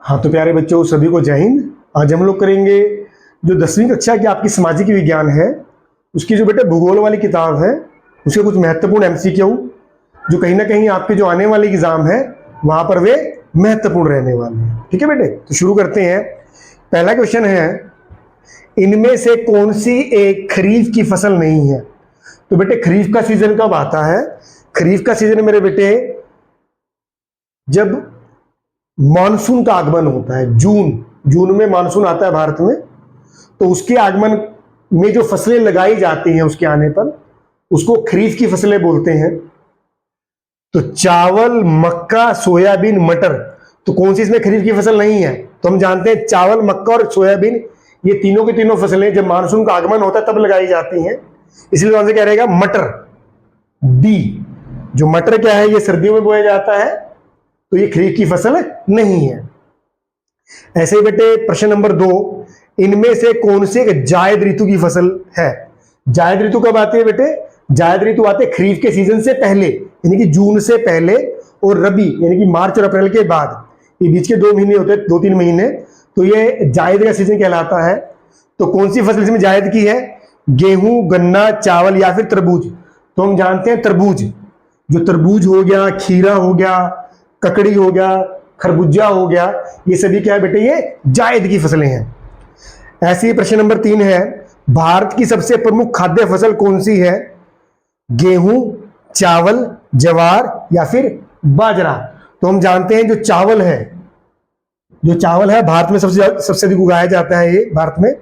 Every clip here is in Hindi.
हाँ तो प्यारे बच्चों सभी को जय हिंद। आज हम लोग करेंगे जो 10वीं कक्षा की आपकी सामाजिक विज्ञान है उसकी जो बेटे भूगोल वाली किताब है उसके कुछ महत्वपूर्ण एमसीक्यू जो कहीं ना कहीं आपके जो आने वाले एग्जाम है वहां पर वे महत्वपूर्ण रहने वाले हैं। ठीक है बेटे, तो शुरू करते हैं। पहला क्वेश्चन है, इनमें से कौन सी एक खरीफ की फसल नहीं है? तो बेटे खरीफ का सीजन कब आता है? खरीफ का सीजन मेरे बेटे जब मानसून का आगमन होता है। जून में मानसून आता है भारत में, तो उसके आगमन में जो फसलें लगाई जाती हैं उसके आने पर उसको खरीफ की फसलें बोलते हैं। तो चावल, मक्का, सोयाबीन, मटर, तो कौन सी इसमें खरीफ की फसल नहीं है? तो हम जानते हैं चावल, मक्का और सोयाबीन ये तीनों की तीनों फसलें जब मानसून का आगमन होता है तब लगाई जाती हैं, इसलिए कौन से कह रहेगा? मटर, डी। जो मटर क्या है, ये सर्दियों में बोया जाता है, तो ये खरीफ की फसल नहीं है। ऐसे ही बेटे प्रश्न नंबर 2, इनमें से कौन से एक जायद ऋतु की फसल है? जायद ऋतु कब आती है बेटे? जायद ऋतु आते हैं खरीफ के सीजन से पहले, यानी कि जून से पहले, और रबी यानी कि मार्च और अप्रैल के बाद। ये बीच के 2 महीने होते हैं, 2-3 महीने, तो ये जायद का सीजन कहलाता है। तो कौन सी फसल इसमें जायद की है? गेहूं, गन्ना, चावल या फिर तरबूज? तो हम जानते हैं तरबूज। जो तरबूज हो गया, खीरा हो गया, ककड़ी हो गया, खरबूजा हो गया, ये सभी क्या है बेटे? ये जायद की फसलें हैं। ऐसे ही प्रश्न नंबर 3 है, भारत की सबसे प्रमुख खाद्य फसल कौन सी है? गेहूं, चावल, ज्वार या फिर बाजरा? तो हम जानते हैं जो चावल है भारत में सबसे अधिक उगाया जाता है ये भारत में।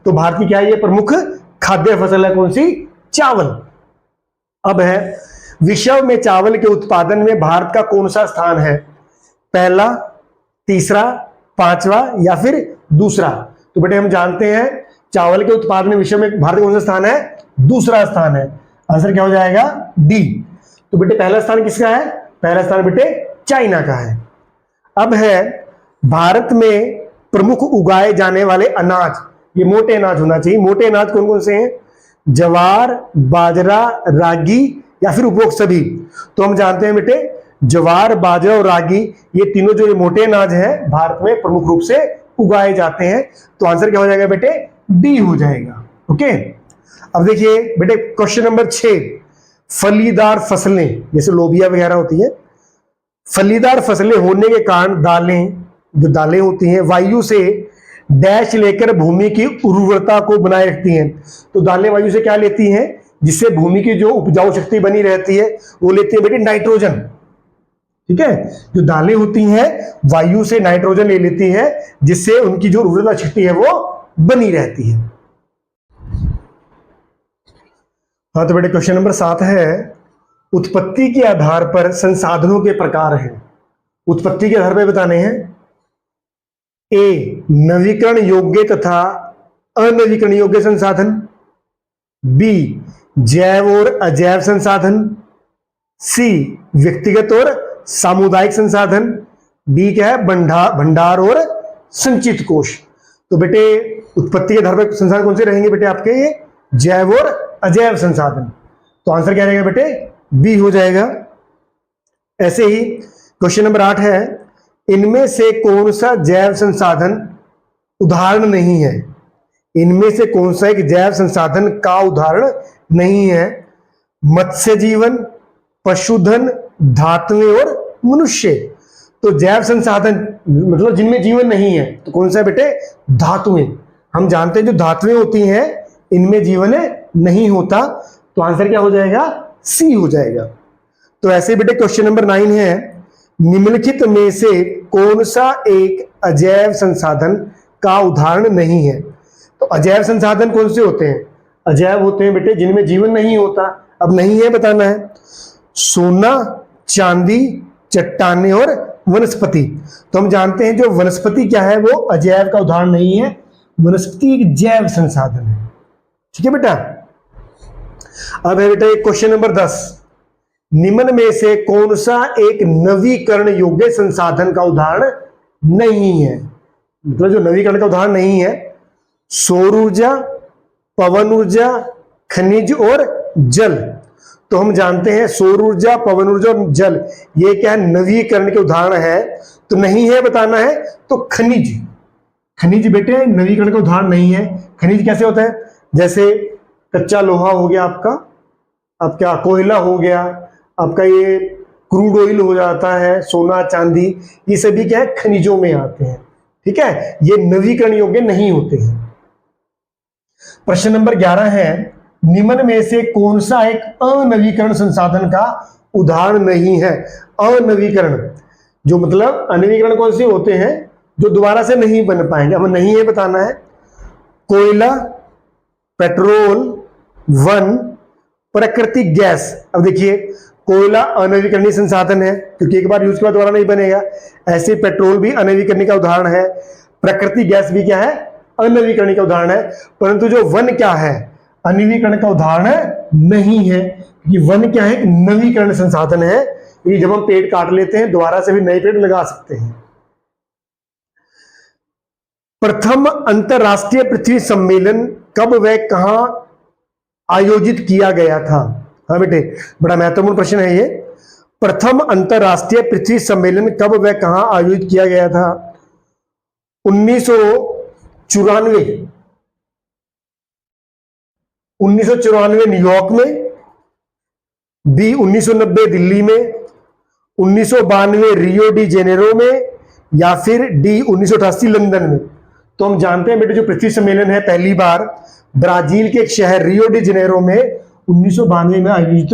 तो भारत की क्या है? ये प्रमुख खाद्य फसल है। कौन सी? चावल। अब है, विश्व में चावल के उत्पादन में भारत का कौन सा स्थान है? पहला, तीसरा, पांचवा या फिर दूसरा? तो बेटे हम जानते हैं चावल के उत्पादन में विश्व में भारत का कौन सा स्थान है? दूसरा स्थान है। आंसर क्या हो जाएगा? डी। तो बेटे पहला स्थान किसका है? पहला स्थान बेटे चाइना का है। अब है, भारत में प्रमुख उगाए जाने वाले अनाज, ये मोटे अनाज होना चाहिए। मोटे अनाज कौन कौन से हैं? ज्वार, बाजरा, रागी या फिर उपरोक्त सभी? तो हम जानते हैं बेटे ज्वार, बाजरा और रागी ये तीनों जो ये मोटे अनाज हैं भारत में प्रमुख रूप से उगाए जाते हैं। तो आंसर क्या हो जाएगा बेटे? डी हो जाएगा। ओके, अब देखिए बेटे क्वेश्चन नंबर 6, फलीदार फसलें जैसे लोबिया वगैरह होती है, फलीदार फसलें होने के कारण दालें होती हैं वायु से डैश लेकर भूमि की उर्वरता को बनाए रखती हैं। तो दालें वायु से क्या लेती हैं? जिससे भूमि की जो उपजाऊ शक्ति बनी रहती है वो लेती है बेटे नाइट्रोजन। ठीक है, जो दालें होती हैं वायु से नाइट्रोजन ले लेती है जिससे उनकी जो उर्वरता शक्ति है वो बनी रहती है। हाँ तो बेटे क्वेश्चन नंबर 7 है, उत्पत्ति के आधार पर संसाधनों के प्रकार हैं। उत्पत्ति के आधार पर बताने हैं। ए, नवीकरण योग्य तथा अनवीकरण योग्य संसाधन। बी, जैव और अजैव संसाधन। सी, व्यक्तिगत और सामुदायिक संसाधन। डी क्या है? भंडार और संचित कोष। तो बेटे उत्पत्ति के आधार पर संसाधन कौन से रहेंगे बेटे आपके? ये जैव और अजैव संसाधन। तो आंसर क्या रहेगा बेटे? बी हो जाएगा। ऐसे ही क्वेश्चन नंबर 8 है, इनमें से कौन सा जैव संसाधन उदाहरण नहीं है? इनमें से कौन सा एक जैव संसाधन का उदाहरण नहीं है? मत्स्य जीवन, पशुधन, धातुएं और मनुष्य। तो जैव संसाधन मतलब जिनमें जीवन नहीं है, तो कौन सा है बेटे? धातुएं। हम जानते हैं जो धातुएं होती हैं इनमें जीवन नहीं होता। तो आंसर क्या हो जाएगा? सी हो जाएगा। तो ऐसे बेटे क्वेश्चन नंबर 9 है, निम्नलिखित में से कौन सा एक अजैव संसाधन का उदाहरण नहीं है? तो अजैव संसाधन कौन से होते हैं? अजैव होते हैं बेटे जिनमें जीवन नहीं होता। अब नहीं है बताना है। सोना, चांदी, चट्टाने और वनस्पति। तो हम जानते हैं जो वनस्पति क्या है वो अजैव का उदाहरण नहीं है, वनस्पति एक जैव संसाधन है। ठीक है बेटा। अब है बेटा क्वेश्चन नंबर 10, निम्न में से कौन सा एक नवीकरण योग्य संसाधन का उदाहरण नहीं है? मतलब जो नवीकरण का उदाहरण नहीं है, सौर ऊर्जा, पवन ऊर्जा, खनिज और जल। तो हम जानते हैं सौर ऊर्जा, पवन ऊर्जा और जल ये क्या है? नवीकरण के उदाहरण है। तो नहीं है बताना है। तो खनिज, खनिज बेटे नवीकरण का उदाहरण नहीं है। खनिज कैसे होता है? जैसे कच्चा लोहा हो गया आपका कोयला हो गया, आपका ये क्रूड ऑयल हो जाता है, सोना चांदी, ये सभी क्या है? खनिजों में आते हैं। ठीक है, ये नवीकरण योग्य नहीं होते हैं। प्रश्न नंबर 11 है, निम्न में से कौन सा एक अनवीकरण संसाधन का उदाहरण नहीं है? अनवीकरण जो मतलब अनवीकरण कौन से होते हैं? जो दोबारा से नहीं बन पाएंगे, हमें नहीं है बताना है। कोयला, पेट्रोल, वन, प्राकृतिक गैस। अब देखिए कोयला अनवीकरणीय संसाधन है क्योंकि एक बार यूज के बाद दोबारा नहीं बनेगा। ऐसे पेट्रोल भी अनवीकरणीय का उदाहरण है, प्राकृतिक गैस भी क्या है? अनवीकरणीय का उदाहरण है। परंतु जो वन क्या है? अनवीकरण का उदाहरण नहीं है। ये वन क्या है? नवीकरण संसाधन है। ये जब हम पेड़ काट लेते हैं दोबारा से भी नए पेड़ लगा सकते हैं। प्रथम अंतरराष्ट्रीय पृथ्वी सम्मेलन कब व कहां आयोजित किया गया था? हाँ बेटे, बड़ा महत्वपूर्ण प्रश्न है ये। प्रथम अंतरराष्ट्रीय पृथ्वी सम्मेलन कब व कहां आयोजित किया गया था? 1994 न्यूयॉर्क में, बी 1990 दिल्ली में, 1992 रियो डी जेनेरो में, या फिर डी 1988 लंदन में। तो हम जानते हैं बेटे जो पृथ्वी सम्मेलन है पहली बार ब्राजील के एक शहर रियो डी जेनेरो में 1992 में आयोजित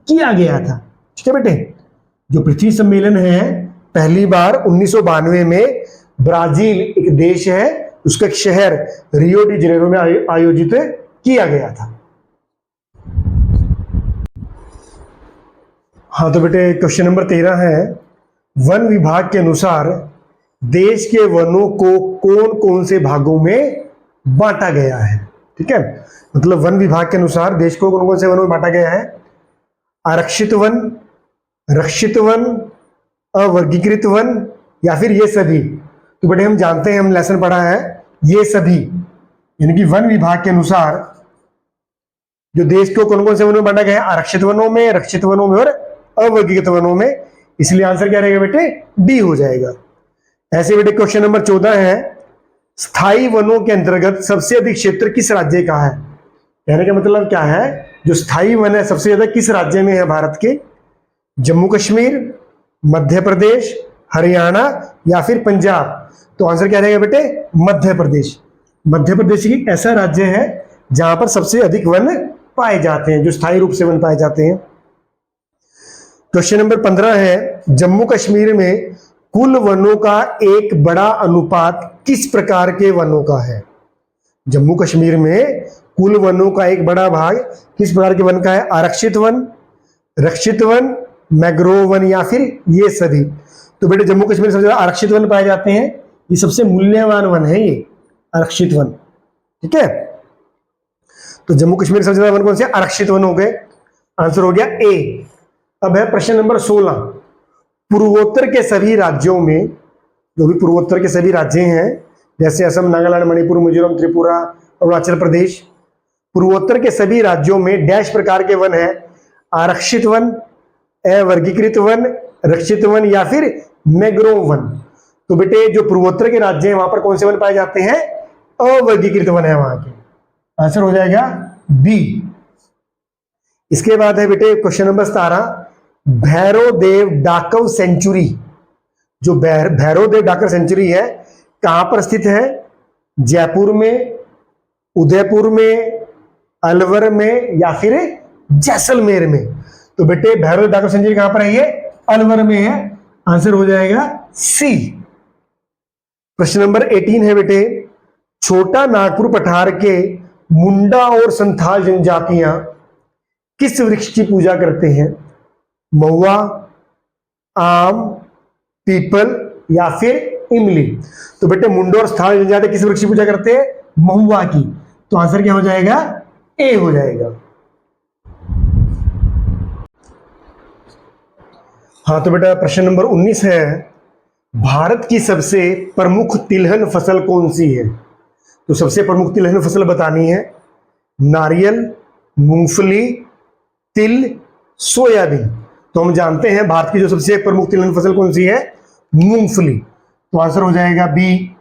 किया गया था। ठीक है बेटे, जो पृथ्वी सम्मेलन है पहली बार 1992 में ब्राजील एक देश है, उसका एक शहर रियो डी जेनेरो में आयोजित किया गया था। हाँ तो बेटे क्वेश्चन नंबर 13 है, वन विभाग के अनुसार देश के वनों को कौन कौन से भागों में बांटा गया है? ठीक है, मतलब वन विभाग के अनुसार देश को कौन कौन से वनों में बांटा गया है? आरक्षित वन, रक्षित वन, अवर्गीकृत वन, या फिर ये सभी। तो बेटे हम जानते हैं, हम लेसन पढ़ा है ये सभी, यानी कि वन विभाग के अनुसार जो देश को कौन कौन से वनों में बांटा गया है? आरक्षित वनों में, रक्षित वनों में और अवर्गीकृत वनों में। इसलिए आंसर क्या रहेगा बेटे? डी हो जाएगा। ऐसे बेटे क्वेश्चन नंबर 14 है, स्थायी वनों के अंतर्गत सबसे अधिक क्षेत्र किस राज्य का है? कहने का मतलब क्या है? जो स्थायी वन है सबसे ज्यादा किस राज्य में है भारत के? जम्मू कश्मीर, मध्य प्रदेश, हरियाणा या फिर पंजाब। तो आंसर क्या रहेगा बेटे? मध्य प्रदेश। मध्य प्रदेश एक ऐसा राज्य है जहां पर सबसे अधिक वन पाए जाते हैं, जो स्थायी रूप से वन पाए जाते हैं। क्वेश्चन नंबर 15 है, जम्मू कश्मीर में कुल वनों का एक बड़ा अनुपात किस प्रकार के वनों का है? जम्मू कश्मीर में कुल वनों का एक बड़ा भाग किस प्रकार के वन का है? आरक्षित वन, रक्षित वन, मैंग्रोव वन या फिर ये सभी। तो बेटे जम्मू कश्मीर सबसे ज्यादा आरक्षित वन पाए जाते हैं, ये सबसे मूल्यवान वन है ये आरक्षित वन। ठीक है, तो जम्मू कश्मीर सबसे ज्यादा वन कौन से? आरक्षित वन हो गए। आंसर हो गया ए। अब है प्रश्न नंबर 16, पूर्वोत्तर के सभी राज्यों में, जो भी पूर्वोत्तर के सभी राज्य हैं जैसे असम, नागालैंड, मणिपुर, मिजोरम, त्रिपुरा, अरुणाचल प्रदेश, पूर्वोत्तर के सभी राज्यों में डैश प्रकार के वन है? आरक्षित वन, अवर्गीकृत वन, रक्षित वन या फिर मैंग्रोव वन। तो बेटे जो पूर्वोत्तर के राज्य हैं वहां पर कौन से वन पाए जाते हैं? अवर्गीकृत वन है वहां के। आंसर हो जाएगा बी। इसके बाद है बेटे क्वेश्चन नंबर 17, भैरवदेव डाकव सेंचुरी। जो भैरवदेव डाकव सेंचुरी है कहां पर स्थित है? जयपुर में, उदयपुर में, अलवर में या फिर जैसलमेर में। तो बेटे भैरवदेव डाकव सेंचुरी कहां पर है? ये अलवर में है। आंसर हो जाएगा सी। प्रश्न नंबर 18 है बेटे, छोटा नागपुर पठार के मुंडा और संथाल जनजातियां किस वृक्ष की पूजा करते हैं? महुआ, आम, पीपल या फिर इमली। तो बेटे मुंडा और संथाल जनजाति किस वृक्ष की पूजा करते हैं? महुआ की। तो आंसर क्या हो जाएगा? ए हो जाएगा। हाँ तो बेटा प्रश्न नंबर 19 है, भारत की सबसे प्रमुख तिलहन फसल कौन सी है? तो सबसे प्रमुख तिलहन फसल बतानी है। नारियल, मूंगफली, तिल, सोयाबीन। तो हम जानते हैं भारत की जो सबसे प्रमुख तिलहन फसल कौन सी है? मूंगफली। तो आंसर हो जाएगा बी।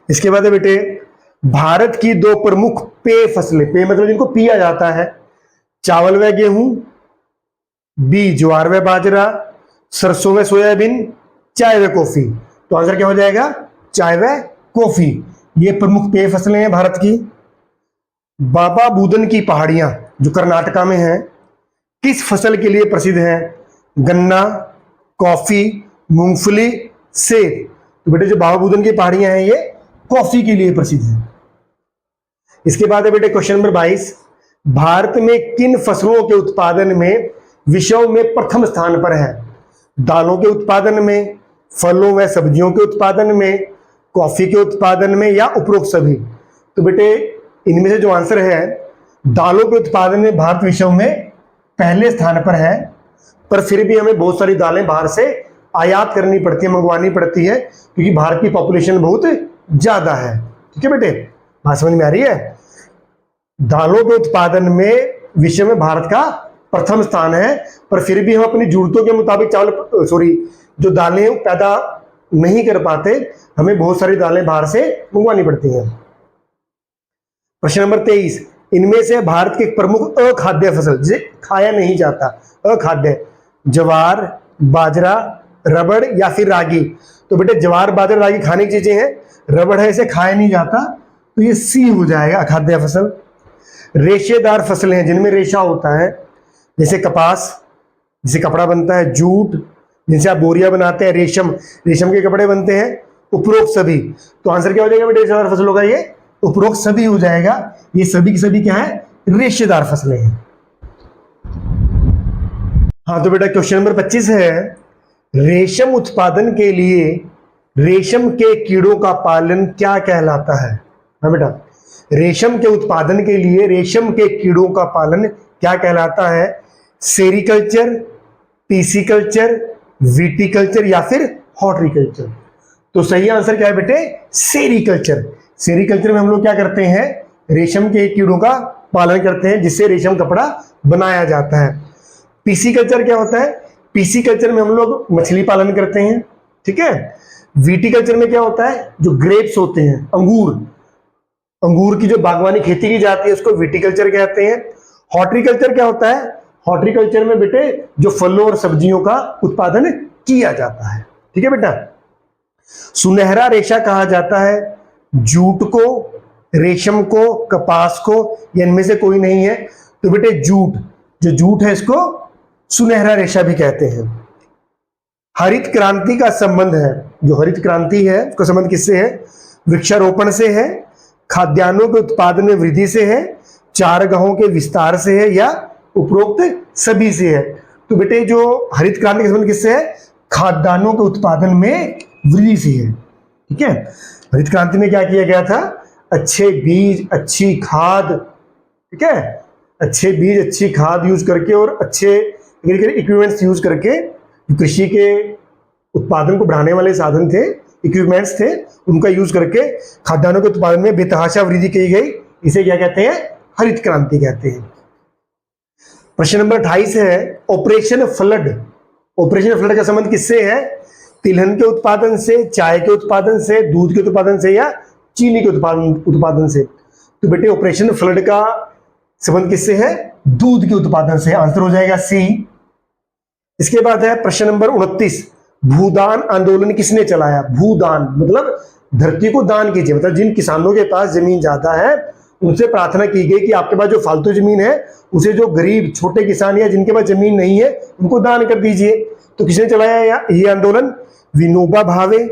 इसके बाद है बेटे, भारत की दो प्रमुख पेय फसलें, पेय मतलब जिनको पिया जाता है, चावल व गेहूं, बी ज्वार व बाजरा, सरसों व सोयाबीन, चाय व कॉफी। तो आंसर क्या हो जाएगा? चाय व कॉफी। ये प्रमुख पेय फसलें हैं भारत की। बाबा बूदन की पहाड़ियां जो कर्नाटका में है, किस फसल के लिए प्रसिद्ध है? गन्ना, कॉफी, मूंगफली, सेब। तो बेटे जो बाबा बुदन की पहाड़ियां हैं ये कॉफी के लिए प्रसिद्ध है। इसके बाद है बेटे क्वेश्चन नंबर 22, भारत में किन फसलों के उत्पादन में विश्व में प्रथम स्थान पर है? दालों के उत्पादन में, फलों व सब्जियों के उत्पादन में, कॉफी के उत्पादन में, या उपरोक्त सभी? तो बेटे इनमें से जो आंसर है, दालों के उत्पादन में भारत विश्व में पहले स्थान पर है, पर फिर भी हमें बहुत सारी दालें बाहर से आयात करनी पड़ती है, मंगवानी पड़ती है, क्योंकि भारत की पॉपुलेशन बहुत ज्यादा है। ठीक है बेटे, बात समझ में आ रही है? दालों के उत्पादन में विश्व में भारत का प्रथम स्थान है, पर फिर भी हम अपनी जरूरतों के मुताबिक जो दालें पैदा नहीं कर पाते, हमें बहुत सारी दालें बाहर से मंगवानी पड़ती हैं। प्रश्न नंबर 23, इनमें से भारत की एक प्रमुख अखाद्य फसल जिसे खाया नहीं जाता, अखाद्य, ज्वार, बाजरा, रबड़ या फिर रागी? तो बेटे ज्वार, बाजरा, रागी खाने की चीजें हैं, रबड़ है इसे खाया नहीं जाता, तो ये सी हो जाएगा, अखाद्य फसल। रेशेदार फसलें हैं जिनमें रेशा होता है, जैसे कपास जिसे कपड़ा बनता है, जूट जिनसे आप बोरियां बनाते हैं, रेशम के कपड़े बनते हैं, उपरोक्त सभी। तो आंसर क्या हो जाएगा बेटे रेशेदार फसलों का? ये उपरोक्त सभी हो जाएगा। ये सभी की सभी क्या है? रेशेदार फसलें हैं। हाँ तो बेटा क्वेश्चन नंबर 25 है, रेशम उत्पादन के लिए रेशम के कीड़ों का पालन क्या कहलाता है? हाँ बेटा, रेशम के उत्पादन के लिए रेशम के कीड़ों का पालन क्या कहलाता है? सेरीकल्चर, पीसीकल्चर, विटिकल्चर या फिर हॉर्टिकल्चर? तो सही आंसर क्या है बेटे? सेरीकल्चर। सेरीकल्चर में हम लोग क्या करते हैं? रेशम के कीड़ों का पालन करते हैं, जिससे रेशम कपड़ा बनाया जाता है। पीसीकल्चर क्या होता है? पीसीकल्चर में हम लोग मछली पालन करते हैं। ठीक है। विटिकल्चर में क्या होता है? जो ग्रेप्स होते हैं, अंगूर की जो बागवानी खेती की जाती है उसको विटिकल्चर कहते हैं। हॉर्टिकल्चर क्या होता है? हॉर्टिकल्चर में बेटे जो फलों और सब्जियों का उत्पादन किया जाता है। ठीक है बेटा। सुनहरा रेशा कहा जाता है जूट को, रेशम को, कपास को, या इनमें से कोई नहीं है? तो बेटे जो जूट है इसको सुनहरा रेशा भी कहते हैं। हरित क्रांति का संबंध है, जो हरित क्रांति है उसका संबंध किससे है? वृक्षारोपण से है, खाद्यान्नों के उत्पादन में वृद्धि से है, चारागाहों के विस्तार से है, या उपरोक्त सभी से है? तो बेटे जो हरित क्रांति का संबंध किससे है? खाद्यान्नों के उत्पादन में वृद्धि से है। ठीक है। हरित क्रांति में क्या किया गया था? अच्छे बीज, अच्छी खाद, ठीक है, अच्छे बीज, अच्छी खाद यूज करके और अच्छे इक्विपमेंट्स यूज करके, कृषि के उत्पादन को बढ़ाने वाले साधन थे, इक्विपमेंट्स थे, उनका यूज करके खाद्यान्नों के उत्पादन में बेतहाशा वृद्धि की गई। इसे क्या कहते हैं? हरित क्रांति कहते हैं। प्रश्न नंबर 28 है, ऑपरेशन फ्लड। ऑपरेशन फ्लड का संबंध किससे है? तिलहन के उत्पादन से, चाय के उत्पादन से, दूध के उत्पादन से, या चीनी के उत्पादन से? तो बेटे ऑपरेशन फ्लड का संबंध किससे है? दूध के उत्पादन से। आंसर हो जाएगा सी। इसके बाद है प्रश्न नंबर 29, भूदान आंदोलन किसने चलाया? भूदान मतलब धरती को दान कीजिए, मतलब जिन किसानों के पास जमीन ज्यादा है उनसे प्रार्थना की गई कि आपके पास जो फालतू जमीन है उसे जो गरीब छोटे किसान या जिनके पास जमीन नहीं है उनको दान कर दीजिए। तो किसने चलाया ये आंदोलन? विनोबा भावे,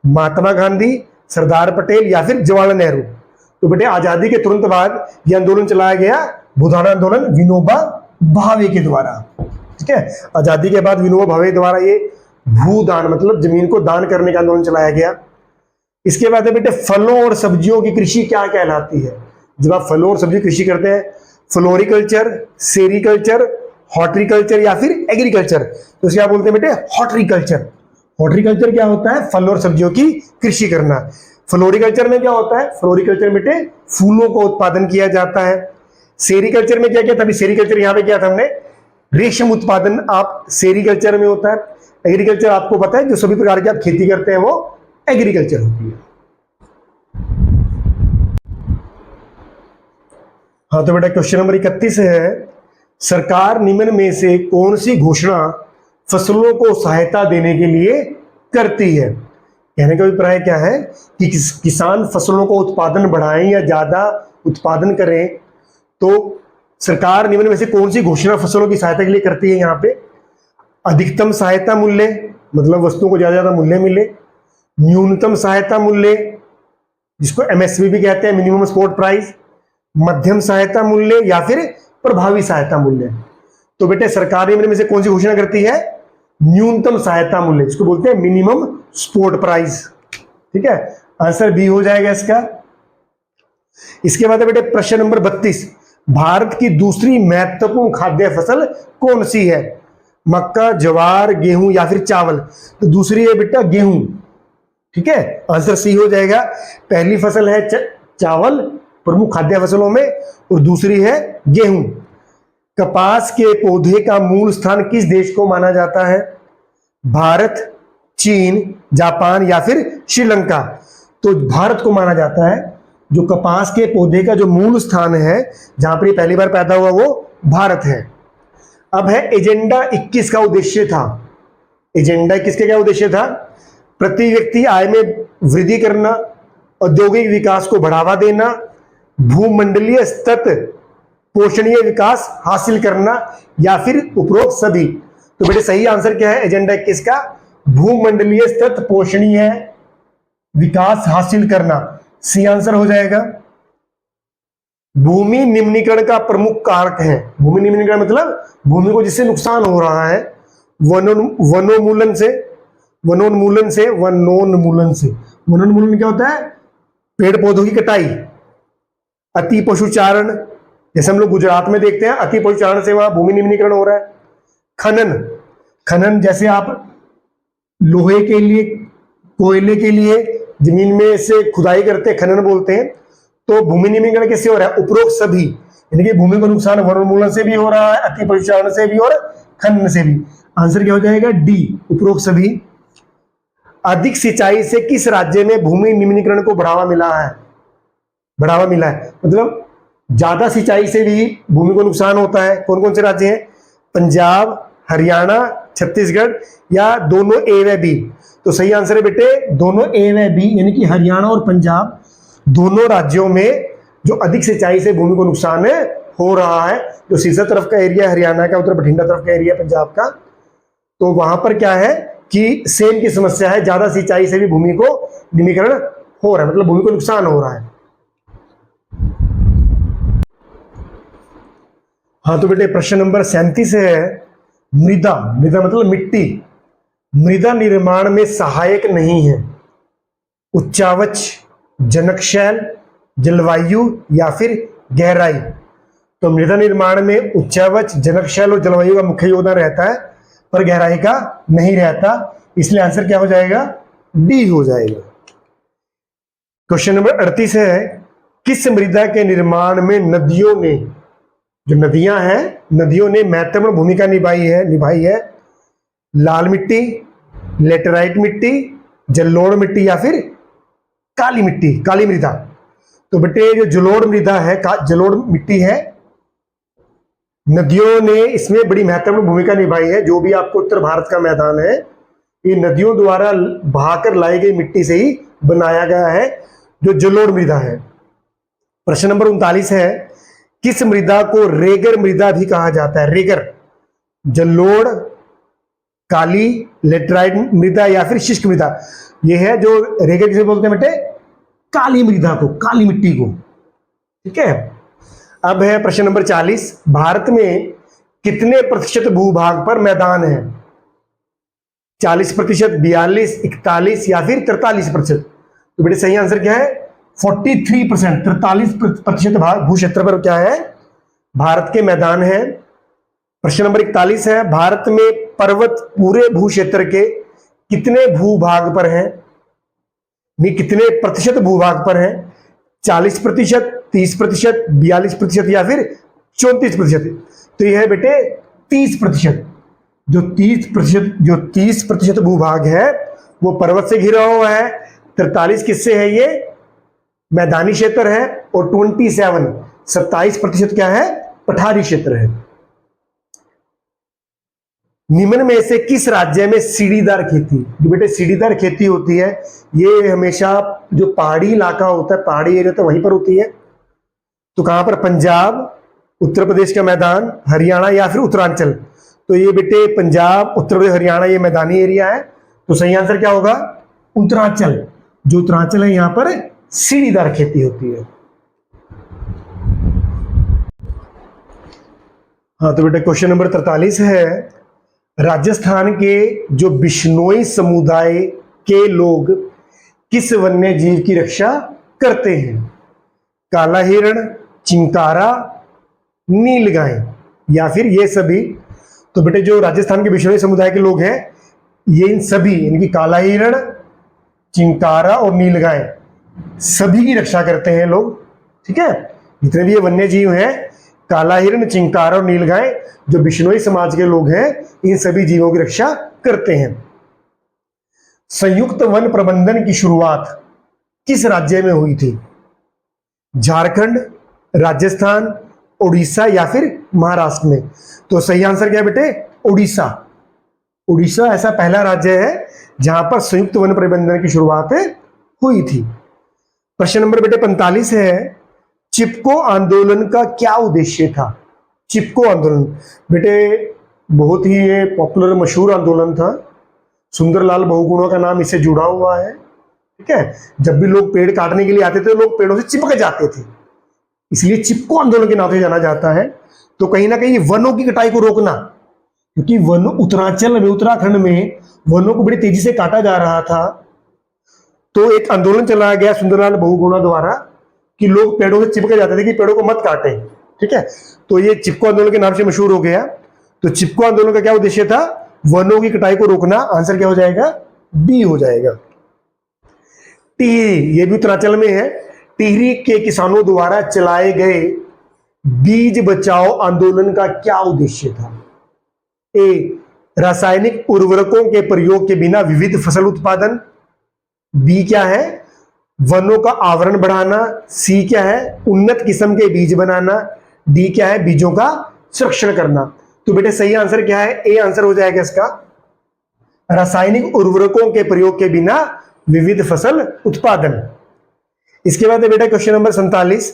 महात्मा गांधी, सरदार पटेल या फिर जवाहरलाल नेहरू? तो बेटे आजादी के तुरंत बाद ये आंदोलन चलाया गया, भूदान आंदोलन, विनोबा भावे के द्वारा। ठीक है। आजादी के बाद विनोबा भावे द्वारा ये भूदान मतलब जमीन को दान करने का आंदोलन चलाया गया। इसके बाद है बेटे फलों और सब्जियों की कृषि क्या कहलाती है? जब आप फलों और सब्जी कृषि करते हैं, फ्लोरिकल्चर, सेरीकल्चर, हॉर्टिकल्चर या फिर एग्रीकल्चर? तो क्या बोलते हैं बेटे? हॉर्टिकल्चर। हॉर्टिकल्चर क्या होता है? फलों और सब्जियों की कृषि करना। फ्लोरिकल्चर में क्या होता है? फ्लोरिकल्चर में बेटे फूलों का उत्पादन किया जाता है। सेरीकल्चर में क्या किया था? अभी सेरीकल्चर यहां पे किया था हमने, रेशम उत्पादन आप सेरीकल्चर में होता है। एग्रीकल्चर आपको पता है, जो सभी प्रकार की आप खेती करते हैं वो एग्रीकल्चर होती है। हाँ तो बेटा क्वेश्चन नंबर 31 है, सरकार निम्न में से कौन सी घोषणा फसलों को सहायता देने के लिए करती है। कहने का अभिप्राय क्या है कि किसान फसलों को उत्पादन बढ़ाएं या ज्यादा उत्पादन करें, तो सरकार निम्न में से कौन सी घोषणा फसलों की सहायता के लिए करती है। यहाँ पे अधिकतम सहायता मूल्य, मतलब वस्तुओं को ज्यादा मूल्य मिले, न्यूनतम सहायता मूल्य जिसको एमएसपी भी कहते हैं, मिनिमम सपोर्ट प्राइस, मध्यम सहायता मूल्य या फिर प्रभावी सहायता मूल्य। तो बेटे सरकार निम्न में से कौन सी घोषणा करती है, न्यूनतम सहायता मूल्य, जिसको बोलते हैं मिनिमम सपोर्ट प्राइस। ठीक है, आंसर बी हो जाएगा इसका। इसके बाद बेटे प्रश्न नंबर 32, भारत की दूसरी महत्वपूर्ण खाद्य फसल कौन सी है। मक्का, ज्वार, गेहूं या फिर चावल। तो दूसरी है बेटा गेहूं। ठीक है, आंसर सी हो जाएगा। पहली फसल है चावल प्रमुख खाद्य फसलों में, और दूसरी है गेहूं। कपास के पौधे का मूल स्थान किस देश को माना जाता है। भारत, चीन, जापान या फिर श्रीलंका। तो भारत को माना जाता है। जो कपास के पौधे का जो मूल स्थान है, जहां पर ये पहली बार पैदा हुआ, वो भारत है। अब है एजेंडा 21 का उद्देश्य था। एजेंडा 21 का क्या उद्देश्य था, प्रति व्यक्ति आय में वृद्धि करना, औद्योगिक विकास को बढ़ावा देना, भूमंडलीय सतत पोषणीय विकास हासिल करना या फिर उपरोक्त सभी। तो बेटे सही आंसर क्या है एजेंडा 21 का, भूमंडलीय सतत पोषणीय विकास हासिल करना। सी आंसर हो जाएगा। भूमि निम्नीकरण का प्रमुख कारक है। भूमि निम्नीकरण मतलब भूमि को जिससे नुकसान हो रहा है, वनोन्मूलन से। वनोन्मूलन क्या होता है, पेड़ पौधों की कटाई। अति पशुचारण, जैसे हम लोग गुजरात में देखते हैं, अति पशुचारण से वहां भूमि निम्नीकरण हो रहा है। खनन, जैसे आप लोहे के लिए, कोयले के लिए जमीन में से खुदाई करते हैं, खनन बोलते हैं। तो भूमि निम्नीकरण किससे हो रहा है, उपरोक्त सभी, यानी कि भूमि को नुकसान वनोन्मूलन से भी हो रहा है, अति पशुचारण से भी और खनन से भी। आंसर क्या हो जाएगा, डी, उपरोक्त सभी। अधिक सिंचाई से किस राज्य में भूमि निम्नीकरण को बढ़ावा मिला है। मतलब ज्यादा सिंचाई से भी भूमि को नुकसान होता है। कौन कौन से राज्य हैं, पंजाब, हरियाणा, छत्तीसगढ़ या दोनों ए व बी। तो सही आंसर है बेटे दोनों ए व बी, यानी कि हरियाणा और पंजाब दोनों राज्यों में जो अधिक सिंचाई से भूमि को नुकसान हो रहा है। जो सीसर तरफ का एरिया हरियाणा का, उधर बठिंडा तरफ का एरिया पंजाब का, तो वहां पर क्या है कि सेम की समस्या है, ज्यादा सिंचाई से भी भूमि को निम्नीकरण हो रहा है, मतलब भूमि को नुकसान हो रहा है। हाँ तो बेटे प्रश्न नंबर 37 है, मृदा मतलब मिट्टी, मृदा निर्माण में सहायक नहीं है। उच्चावच, जनकशैल, जलवायु या फिर गहराई। तो मृदा निर्माण में उच्चावच, जनकशैल और जलवायु का मुख्य योगदान रहता है, पर गहराई का नहीं रहता। इसलिए आंसर क्या हो जाएगा, डी हो जाएगा। क्वेश्चन नंबर 38 है, किस मृदा के निर्माण में नदियों ने, जो नदियां हैं, नदियों ने महत्वपूर्ण भूमिका निभाई है। लाल मिट्टी, लेटेराइट मिट्टी, जलोढ़ मिट्टी या फिर काली मृदा। तो बेटे जो जलोढ़ मृदा है, जलोढ़ मिट्टी है, नदियों ने इसमें बड़ी महत्वपूर्ण भूमिका निभाई है। जो भी आपको उत्तर भारत का मैदान है, ये नदियों द्वारा बहाकर लाई गई मिट्टी से ही बनाया गया है, जो जलोढ़ मृदा है। प्रश्न नंबर 39 है, किस मृदा को रेगर मृदा भी कहा जाता है। रेगर, जलोढ़, काली, लेटराइट मृदा या फिर शुष्क मृदा। ये है जो रेगर किसे बोलते हैं बेटे, काली मृदा को, काली मिट्टी को। ठीक है, अब है प्रश्न नंबर 40, भारत में कितने प्रतिशत भूभाग पर मैदान है। 40%, 42%, 41% या फिर 43%। तो बेटे सही आंसर क्या है, 43%, 43% भू क्षेत्र पर क्या है, भारत के मैदान है। प्रश्न नंबर 41 है, भारत में पर्वत पूरे भू क्षेत्र के कितने भूभाग पर हैं, कितने प्रतिशत भूभाग पर हैं। 40%, 30%, 42% या फिर 34%। तो यह है बेटे 30%। जो 30% भूभाग है वो पर्वत से घिरा हुआ है, 43 किससे है, ये मैदानी क्षेत्र है, और 27% क्या है, पठारी क्षेत्र है। निम्न में से किस राज्य में सीढ़ीदार खेती, जो बेटे सीढ़ीदार खेती होती है ये हमेशा जो पहाड़ी इलाका होता है, पहाड़ी एरिया तो वहीं पर होती है। तो कहां पर, पंजाब, उत्तर प्रदेश का मैदान, हरियाणा या फिर उत्तरांचल। तो ये बेटे पंजाब, उत्तर प्रदेश, हरियाणा ये मैदानी एरिया है, तो सही आंसर क्या होगा, उत्तरांचल। जो उत्तरांचल है यहां पर सीढ़ीदार खेती होती है। हाँ, तो बेटा क्वेश्चन नंबर 43 है, राजस्थान के जो बिश्नोई समुदाय के लोग किस वन्य जीव की रक्षा करते हैं, काला हिरण, चिंकारा, नीलगाय या फिर ये सभी। तो बेटे जो राजस्थान के बिश्नोई समुदाय के लोग हैं ये इन सभी, इनकी काला हिरण, चिंकारा और नीलगाय सभी की रक्षा करते हैं लोग। ठीक है, जितने भी ये वन्य जीव हैं, काला हिरण, चिंकारा और नीलगाय, जो बिश्नोई समाज के लोग हैं इन सभी जीवों की रक्षा करते हैं। संयुक्त वन प्रबंधन की शुरुआत किस राज्य में हुई थी, झारखंड, राजस्थान, उड़ीसा या फिर महाराष्ट्र में। तो सही आंसर क्या है बेटे, उड़ीसा। उड़ीसा ऐसा पहला राज्य है जहां पर संयुक्त वन प्रबंधन की शुरुआत हुई थी। प्रश्न नंबर बेटे 45 है, चिपको आंदोलन का क्या उद्देश्य था। चिपको आंदोलन बेटे बहुत ही ये पॉपुलर मशहूर आंदोलन था, सुंदरलाल बहुगुणा का नाम इससे जुड़ा हुआ है। ठीक है, जब भी लोग पेड़ काटने के लिए आते थे लोग पेड़ों से चिपक जाते थे, इसलिए चिपको आंदोलन के नाम से जाना जाता है। तो कहीं ना कहीं वनों की कटाई को रोकना, क्योंकि वन उत्तरांचल में, उत्तराखंड में वनों को बड़ी तेजी से काटा जा रहा था, तो एक आंदोलन चलाया गया सुंदरलाल बहुगुणा द्वारा कि लोग पेड़ों से चिपक जाते थे कि पेड़ों को मत काटें। ठीक है, तो ये चिपको आंदोलन के नाम से मशहूर हो गया। तो चिपको आंदोलन का क्या उद्देश्य था, वनों की कटाई को रोकना। आंसर क्या हो जाएगा, बी हो जाएगा। टिहरी, ये भी उत्तरांचल में है, टिहरी के किसानों द्वारा चलाए गए बीज बचाओ आंदोलन का क्या उद्देश्य था। ए, रासायनिक उर्वरकों के प्रयोग के बिना विविध फसल उत्पादन। बी क्या है, वनों का आवरण बढ़ाना। सी क्या है, उन्नत किस्म के बीज बनाना। डी क्या है, बीजों का संरक्षण करना। तो बेटे सही आंसर क्या है, ए आंसर हो जाएगा इसका, रासायनिक उर्वरकों के प्रयोग के बिना विविध फसल उत्पादन। इसके बाद है बेटा क्वेश्चन नंबर 47,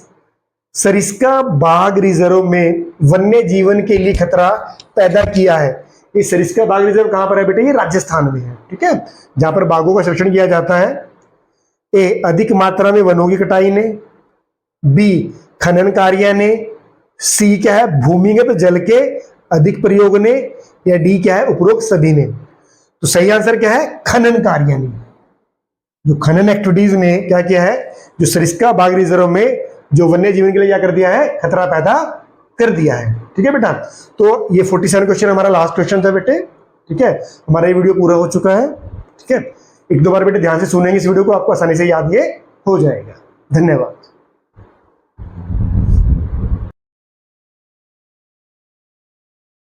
सरिस्का बाघ रिजर्व में वन्य जीवन के लिए खतरा पैदा किया है। ये सरिस्का बाघ रिजर्व कहां पर है बेटे, ये राजस्थान में है। ठीक है, जहां पर बाघों का संरक्षण किया जाता है। ए, अधिक मात्रा में वनों की कटाई ने। बी, खनन कार्य ने। सी क्या है, भूमिगत जल के अधिक प्रयोग ने। या डी क्या है, उपरोक्त सभी ने। तो सही आंसर क्या है, खनन कार्य ने। जो खनन एक्टिविटीज ने क्या किया है, जो सरिस्का बाघ रिजर्व में जो वन्य जीवन के लिए क्या कर दिया है, खतरा पैदा कर दिया है। ठीक है बेटा, तो ये 47 क्वेश्चन हमारा लास्ट क्वेश्चन था बेटे। ठीक है, हमारा ये वीडियो पूरा हो चुका है। ठीक है, एक दो बार बेटे ध्यान से सुनेंगे इस वीडियो को, आपको आसानी से याद ये हो जाएगा। धन्यवाद।